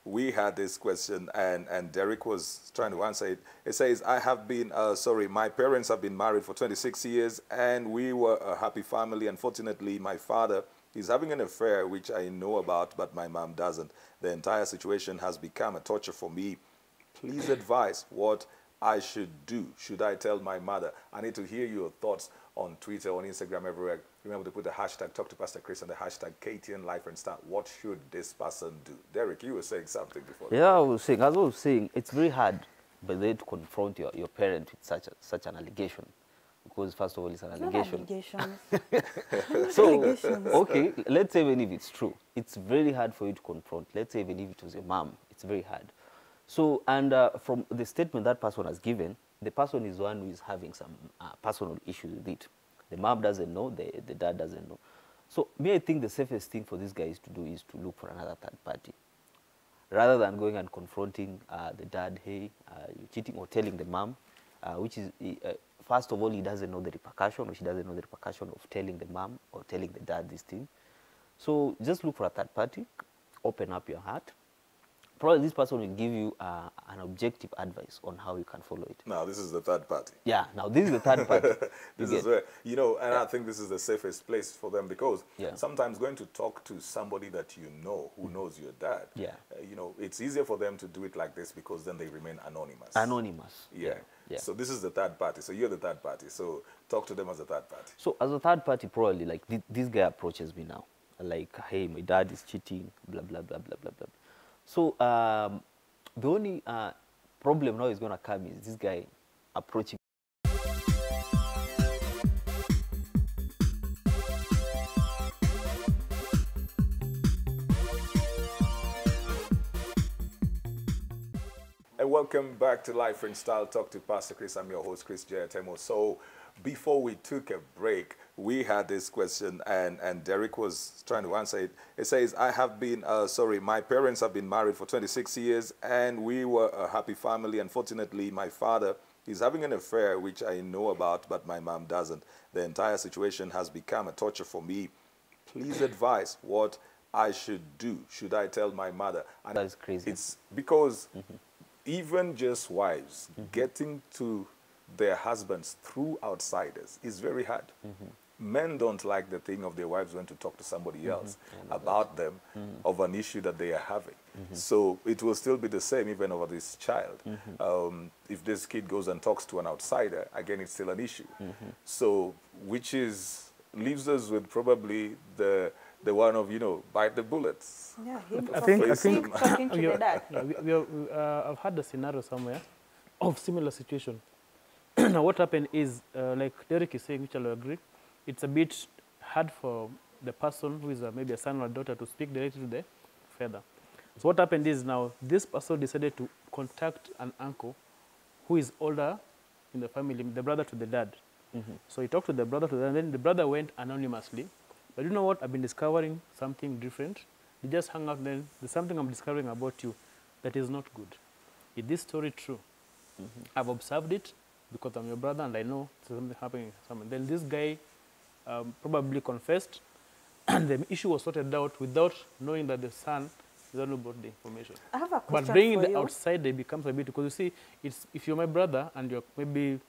we had this question, and Derek was trying to answer it. It says, I have been, sorry, my parents have been married for 26 years, and we were a happy family. Unfortunately, my father is having an affair, which I know about, but my mom doesn't. The entire situation has become a torture for me. Please advise what I should do. Should I tell my mother? I need to hear your thoughts on Twitter, on Instagram, everywhere. Remember to put the hashtag Talk to Pastor Chris and the hashtag KTN Life and Start. What should this person do? Derek, you were saying something before. Yeah, as I was saying, it's very hard by the way to confront your parent with such an allegation. Because first of all, it's an allegation. So, okay, let's say even if it's true, it's very hard for you to confront. Let's say even if it was your mom, it's very hard. So, and from the statement that person has given, the person is one who is having some personal issues with it. The mom doesn't know, the dad doesn't know. So, I think the safest thing for these guys to do is to look for another third party. Rather than going and confronting the dad, hey, you're cheating, or telling the mom, which is, first of all, he doesn't know the repercussion, or she doesn't know the repercussion of telling the mom or telling the dad this thing. So, just look for a third party, open up your heart. Probably this person will give you an objective advice on how you can follow it. Now, this is the third party. Yeah, now this is the third party. This is where, you know, and I think this is the safest place for them, because sometimes going to talk to somebody that you know, who knows your dad, you know, it's easier for them to do it like this, because then they remain anonymous. Anonymous. Yeah. So this is the third party. So you're the third party. So talk to them as a third party. So as a third party, probably, like, this guy approaches me now. Like, hey, my dad is cheating, blah, blah, blah, blah, blah, blah. So the only problem now is going to come is this guy approaching. And welcome back to Life and Style Talk to Pastor Chris. I'm your host, Chris Jayatemo. So before we took a break, we had this question, and Derek was trying to answer it. It says, I have been, sorry, my parents have been married for 26 years, and we were a happy family. Unfortunately, my father is having an affair, which I know about, but my mom doesn't. The entire situation has become a torture for me. Please advise what I should do. Should I tell my mother? And that's crazy. It's because even just wives getting to their husbands through outsiders is very hard. Men don't like the thing of their wives going to talk to somebody else about them of an issue that they are having. So it will still be the same even over this child. If this kid goes and talks to an outsider, again, it's still an issue. So, which is, leaves us with probably the one of, you know, bite the bullets. Yeah, I think talking to the dad. I've had a scenario somewhere of similar situation. Now, what happened is, like Derek is saying, which I'll agree, it's a bit hard for the person who is maybe a son or a daughter to speak directly to the father. So what happened is, now this person decided to contact an uncle who is older in the family, the brother to the dad. So he talked to the brother, and then the brother went anonymously. But you know what? I've been discovering something different. They just hung out. Then there's something I'm discovering about you that is not good. Is this story true? I've observed it because I'm your brother, and I know something happening. Then this guy probably confessed, and the issue was sorted out without knowing that the son is the one who brought the information. I have a question But bringing for the you. outsider becomes a bit, because you see, it's, if you're my brother and you're maybe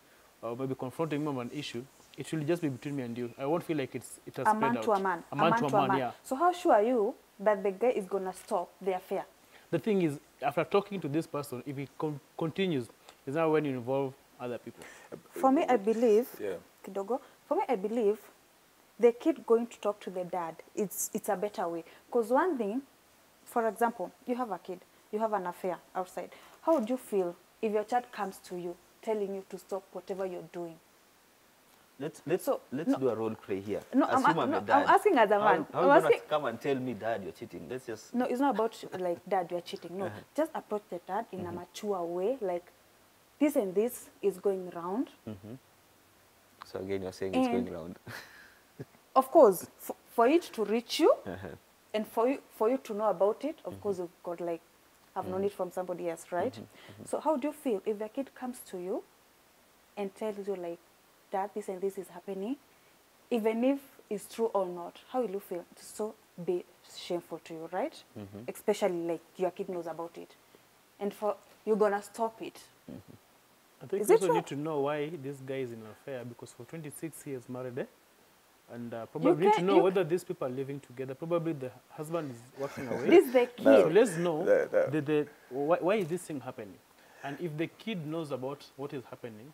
confronting me on an issue, it will just be between me and you. I won't feel like it has spread out. A man to a man. A man to a man, yeah. So how sure are you that the guy is going to stop the affair? The thing is, after talking to this person, if it continues, it's now when you involve other people. For me, I believe, Yeah. For me, I believe the kid going to talk to the dad, it's a better way. Because one thing, for example, you have a kid, you have an affair outside. How would you feel if your child comes to you telling you to stop whatever you're doing? Let's do a role play here. No, Assume I'm a dad. asking as a man. How are you going to come and tell me, Dad, you're cheating? Let's just... No, it's not about like, Dad, you're cheating. No, just approach the dad in a mature way, like, this and this is going round. So again, you're saying it's going round. Of course, for it to reach you, and for you to know about it, of course, you've got, like, have known it from somebody else, right? So how do you feel if a kid comes to you and tells you, like, Dad, this and this is happening, even if it's true or not? How will you feel? So be shameful to you, right? Especially like your kid knows about it. And for you're gonna stop it. I think Is you it also true? need to know why this guy is in an affair, because for 26 years married, and probably need to know whether these people are living together. Probably the husband is working away. This is the kid. So let's know No. why is this thing happening. And if the kid knows about what is happening,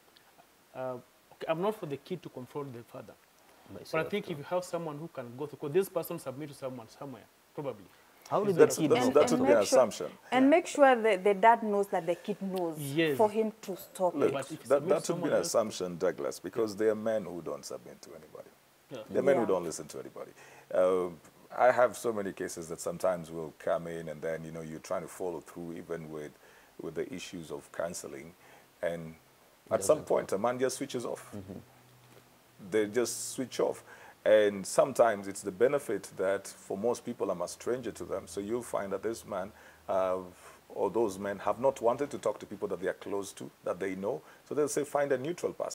okay, I'm not for the kid to confront the father. But I think if you have someone who can go through, because this person submit to someone somewhere, probably. How did the That's, kid that's, know? that would be an make sure- assumption. And make sure that the dad knows that the kid knows Yes. for him to stop Look, it. But if you that submit would be someone an else- assumption, Douglas, because there are men who don't submit to anybody. Yeah. There are men who Yeah. don't listen to anybody. I have so many cases that sometimes will come in and then, you're trying to follow through even with the issues of counseling. And at some point, a man just switches off. They just switch off. And sometimes it's the benefit that for most people I'm a stranger to them. So you'll find that this man or those men have not wanted to talk to people that they are close to, that they know. So they'll say, find a neutral person.